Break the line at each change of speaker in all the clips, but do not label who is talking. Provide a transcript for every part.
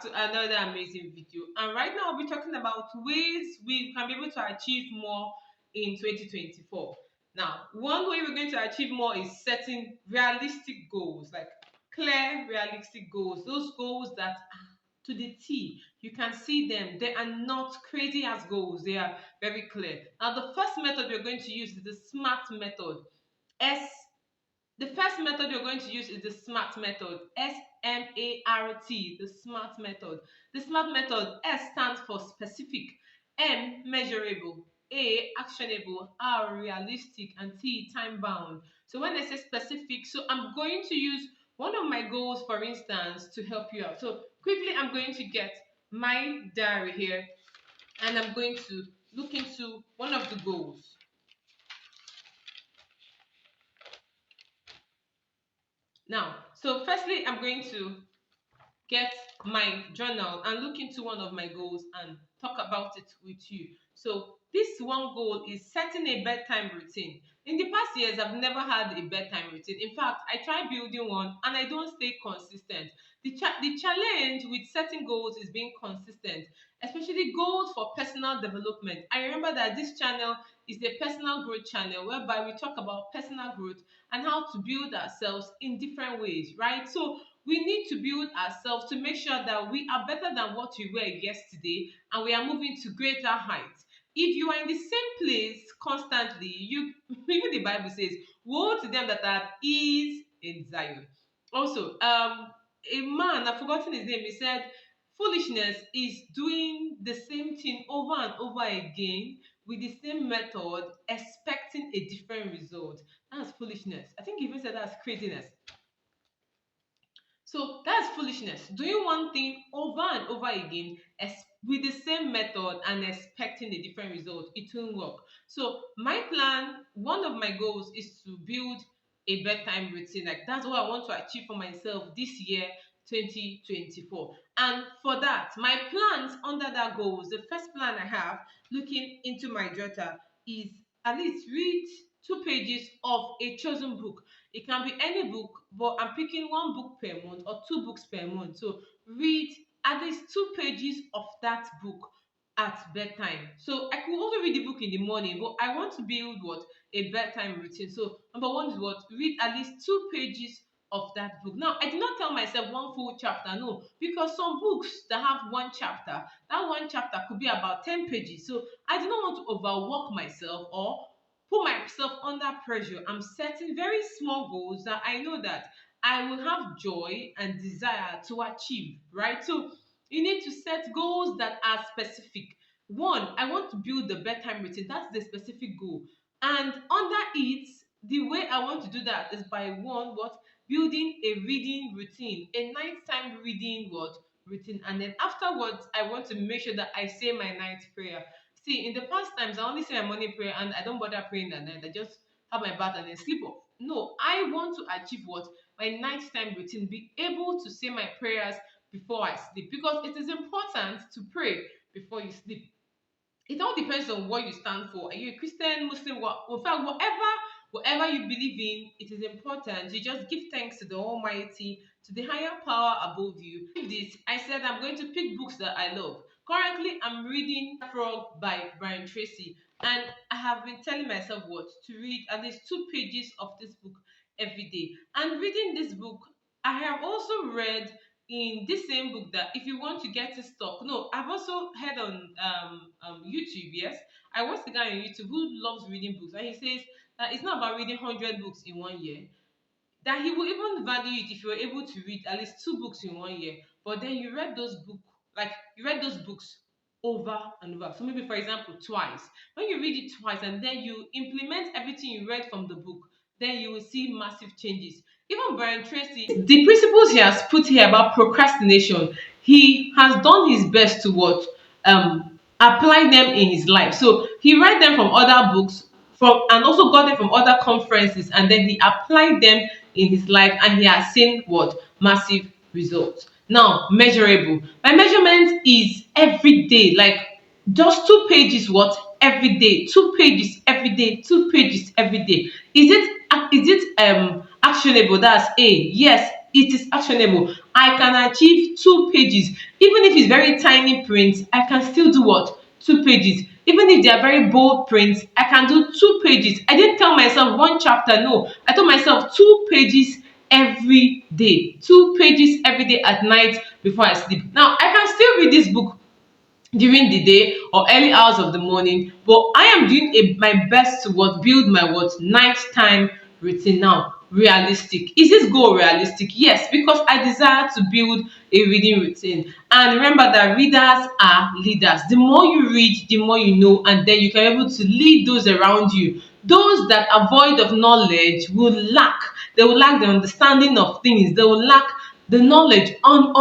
To another amazing video, and right now we'll be talking about ways we can be able to achieve more in 2024. Now, one way we're going to achieve more is setting realistic goals, like clear realistic goals, those goals that are to the T. You can see them. They are not crazy as goals, they are very clear. Now, the first method we're going to use is the SMART method. S The first method you're going to use is the SMART method. SMART, the SMART method. The SMART method, S stands for specific, M measurable, A actionable, R realistic, and T time bound. So when I say specific, so I'm going to use one of my goals, for instance, to help you out. So quickly, I'm going to get my diary here, and I'm going to look into one of the goals. Now, so firstly, I'm going to get my journal and look into one of my goals and talk about it with you. So this one goal is setting a bedtime routine. In the past years, I've never had a bedtime routine. In fact, I tried building one and I don't stay consistent. The challenge with setting goals is being consistent, especially goals for personal development. I remember that this channel is the personal growth channel whereby we talk about personal growth and how to build ourselves in different ways, right? So we need to build ourselves to make sure that we are better than what we were yesterday and we are moving to greater heights. If you are in the same place constantly, you even the Bible says, woe to them that are at ease in Zion. Also, a man, I've forgotten his name, he said, foolishness is doing the same thing over and over again with the same method, expecting a different result. That's foolishness. I think he even said that's craziness. So that's foolishness. Doing one thing over and over again with the same method and expecting a different result, it won't work. So my plan, one of my goals is to build a bedtime routine. Like that's what I want to achieve for myself this year, 2024. And for that, my plans under that goals, the first plan I have, looking into my jotter, is at least read 2 pages of a chosen book. It can be any book, but I'm picking one book per month or 2 books per month. So read at least 2 pages of that book at bedtime. So I could also read the book in the morning, but I want to build what a bedtime routine. So number one is what, read at least 2 pages of that book. Now I did not tell myself one full chapter, no, because some books that have one chapter, that one chapter could be about 10 pages. So I do not want to overwork myself or put myself under pressure. I'm setting very small goals that I know that I will have joy and desire to achieve, right? So you need to set goals that are specific. One, I want to build the bedtime routine. That's the specific goal. And under it, the way I want to do that is by one, what? Building a reading routine, a nighttime reading what? Routine. And then afterwards, I want to make sure that I say my night prayer. See, in the past times, I only say my morning prayer and I don't bother praying at night. I just have my bath and then sleep off. No, I want to achieve what? My nighttime routine, be able to say my prayers before I sleep because it is important to pray before you sleep. It all depends on what you stand for. Are you a Christian, Muslim, what? In fact, whatever you believe in, it is important. You just give thanks to the Almighty, to the higher power above you. With this, I said I'm going to pick books that I love. Currently, I'm reading Frog by Brian Tracy, and I have been telling myself what to read at least 2 pages of this book every day. And reading this book, I have also read in this same book that if you want to get it stuck, no, I've also heard on YouTube. Yes, I watched the guy on YouTube who loves reading books, and he says that it's not about reading 100 books in one year, that he will even value it if you're able to read at least 2 books in one year, but then you read those books over and over. So maybe for example twice. When you read it twice and then you implement everything you read from the book, then you will see massive changes. Even Brian Tracy, the principles he has put here about procrastination, he has done his best to what apply them in his life. So he read them from other books from and also got them from other conferences, and then he applied them in his life and he has seen what massive results. Now measurable, my measurement is every day, like just 2 pages what every day, 2 pages every day, 2 pages every day. Is it actionable? That's a yes, it is actionable. I can achieve 2 pages. Even if it's very tiny print, I can still do what? 2 pages. Even if they are very bold prints, I can do 2 pages. I didn't tell myself one chapter, no. I told myself 2 pages every day. 2 pages every day at night before I sleep. Now, I can still read this book during the day or early hours of the morning, but I am doing my best to what? Build my what? Nighttime routine. Now, realistic, is this goal realistic? Yes, because I desire to build a reading routine. And remember that readers are leaders. The more you read, the more you know, and then you can be able to lead those around you. Those that are void of knowledge will lack. They will lack the understanding of things. They will lack the knowledge on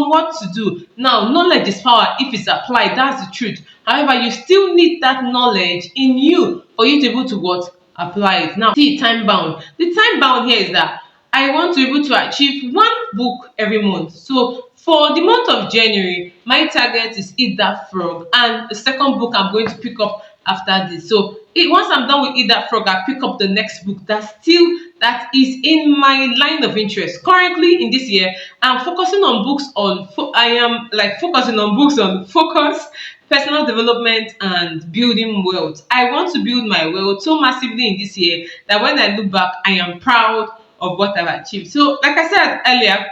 what to do. Now, knowledge is power if it's applied. That's the truth. However, you still need that knowledge in you for you to be able to what? Apply it. Now, see, time bound. The time bound here is that I want to be able to achieve one book every month. So for the month of January, my target is Eat That Frog, and the second book I'm going to pick up after this. So once I'm done with Eat That Frog, I pick up the next book that is in my line of interest. Currently in this year, I'm focusing on books on I am like focusing on books on focus, personal development, and building wealth. I want to build my wealth so massively in this year that when I look back, I am proud of what I've achieved. So, like I said earlier,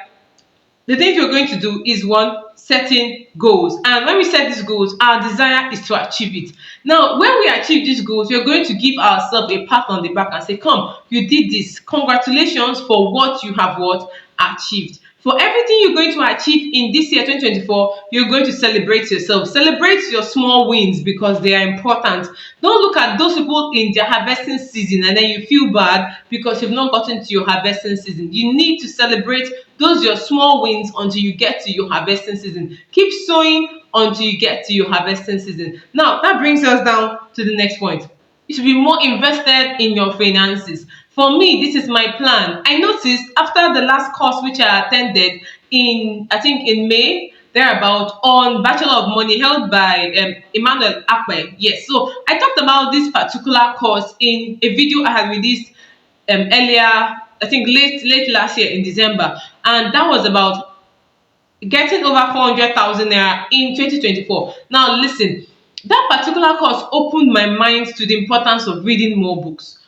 the things we're going to do is one, setting goals. And when we set these goals, our desire is to achieve it. Now, when we achieve these goals, we're going to give ourselves a pat on the back and say, come, you did this. Congratulations for what you have what? Achieved. For everything you're going to achieve in this year 2024, you're going to celebrate yourself. Celebrate your small wins because they are important. Don't look at those people in their harvesting season and then you feel bad because you've not gotten to your harvesting season. You need to celebrate those your small wins until you get to your harvesting season. Keep sowing until you get to your harvesting season. Now, that brings us down to the next point. You should be more invested in your finances. For me, this is my plan. I noticed after the last course which I attended I think in May, thereabout, on Bachelor of Money held by Emmanuel Akpe. Yes, so I talked about this particular course in a video I had released earlier, I think late last year in December, and that was about getting over 400,000 naira in 2024. Now, listen, that particular course opened my mind to the importance of reading more books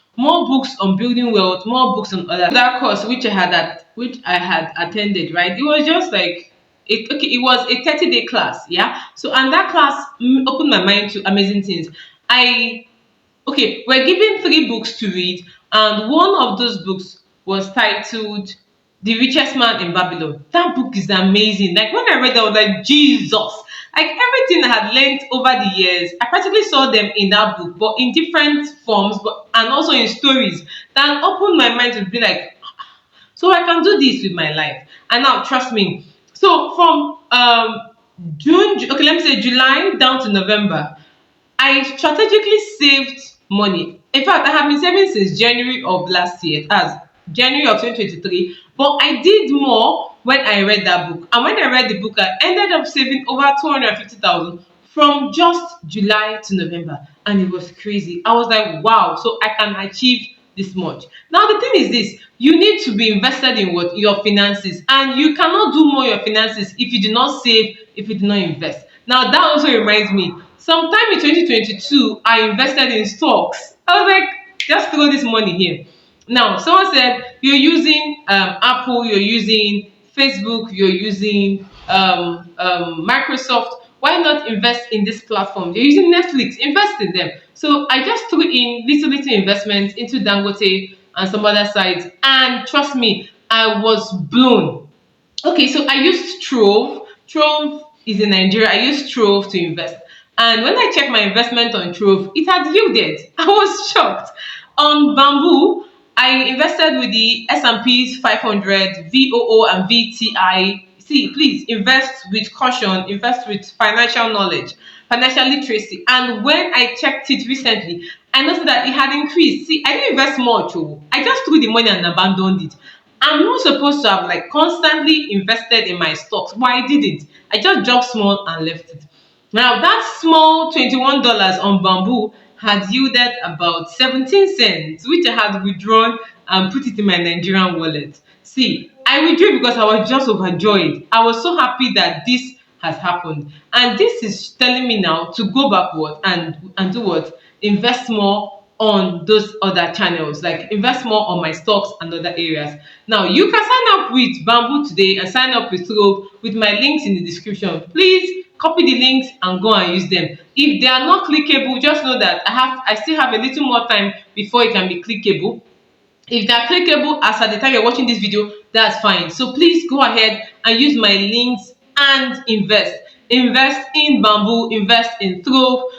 on building wealth, more books on other. That course which I had attended, right? It was just like it was a 30-day class, yeah. So, and that class opened my mind to amazing things. I Okay, we're given 3 books to read, and one of those books was titled The Richest Man in Babylon. That book is amazing. Like when I read that, I was like, Jesus. Like everything I had learned over the years, I practically saw them in that book, but in different forms, and also in stories that opened my mind to be like, so I can do this with my life. And now, trust me. So from okay, let me say July down to November, I strategically saved money. In fact, I have been saving since January of last year, as January of 2023. But I did more when I read that book. And when I read the book, I ended up saving over 250,000 from just July to November. And it was crazy. I was like, wow, so I can achieve this much. Now, the thing is this, you need to be invested in what? Your finances. And you cannot do more your finances if you do not save, if you do not invest. Now, that also reminds me, sometime in 2022, I invested in stocks. I was like, just throw this money here. Now, someone said, you're using Apple, you're using Facebook, you're using Microsoft. Why not invest in this platform? You're using Netflix, invest in them. So I just threw in little investments into Dangote and some other sites. And trust me, I was blown. Okay, so I used Trove. Trove is in Nigeria. I used Trove to invest. And when I checked my investment on Trove, it had yielded. I was shocked. On Bamboo, I invested with the S&P's 500, VOO, and VTI. See, please invest with caution, invest with financial knowledge, financial literacy. And when I checked it recently, I noticed that it had increased. See, I didn't invest much. Oh. I just threw the money and abandoned it. I'm not supposed to have like constantly invested in my stocks, but I didn't. I just dropped small and left it. Now that small $21 on Bamboo had yielded about 17 cents, which I had withdrawn and put it in my Nigerian wallet. See, I withdrew because I was just overjoyed. I was so happy that this has happened. And this is telling me now to go backward and do what? Invest more on those other channels, like invest more on my stocks and other areas. Now you can sign up with Bamboo today and sign up with Trove with my links in the description. Please copy the links and go and use them. If they are not clickable, just know that I still have a little more time before it can be clickable. If they are clickable as at the time you're watching this video, that's fine. So please go ahead and use my links and invest. Invest in Bamboo, invest in Trove.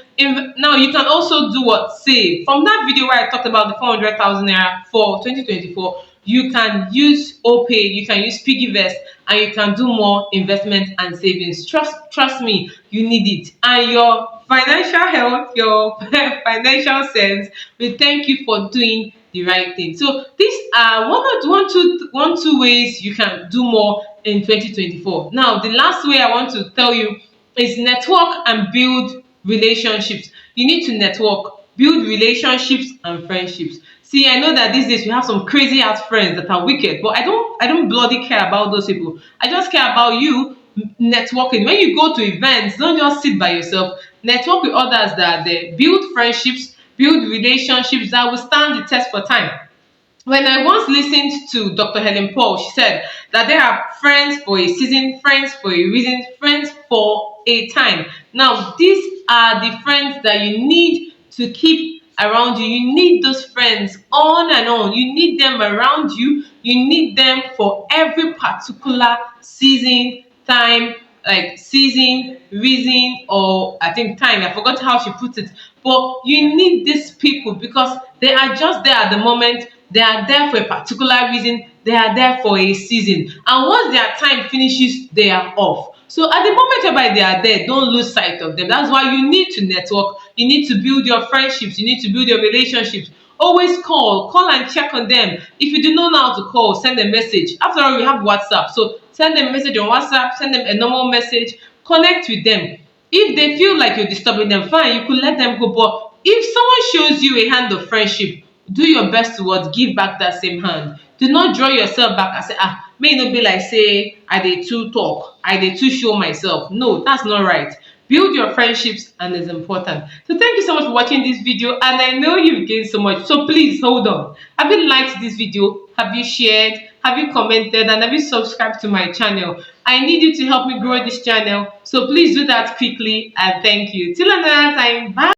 Now you can also do what? Save. From that video where I talked about the 400,000 naira for 2024, you can use OPay, you can use PiggyVest, and you can do more investment and savings. Trust me, you need it. And your financial health, your financial sense will thank you for doing the right thing. So these are one, two ways you can do more in 2024. Now, the last way I want to tell you is network and build relationships. You need to network, build relationships and friendships. See, I know that these days we have some crazy ass friends that are wicked, but I don't bloody care about those people. I just care about you networking. When you go to events, don't just sit by yourself. Network with others that are there. Build friendships, build relationships that will stand the test for time. When I once listened to Dr. Helen Paul, she said that there are friends for a season, friends for a reason, friends for a time. Now, these are the friends that you need to keep around you. You need those friends on and on. You need them around you. You need them for every particular season, time, like season, reason, or I think time. I forgot how she put it. But you need these people because they are just there at the moment. They are there for a particular reason. They are there for a season. And once their time finishes, they are off. So at the moment whereby they are there, don't lose sight of them. That's why you need to network. You need to build your friendships. You need to build your relationships. Always call and check on them. If you do not know how to call, send a message. After all, we have WhatsApp. So send them a message on WhatsApp, send them a normal message, connect with them. If they feel like you're disturbing them, fine, you could let them go. But if someone shows you a hand of friendship, do your best to what? Give back that same hand. Do not draw yourself back and say, may no be like say I dey too talk, I dey too show myself. No, that's not right. Build your friendships and it's important. So thank you so much for watching this video, and I know you've gained so much. So please hold on. Have you liked this video? Have you shared? Have you commented? And have you subscribed to my channel? I need you to help me grow this channel. So please do that quickly, and thank you. Till another time. Bye.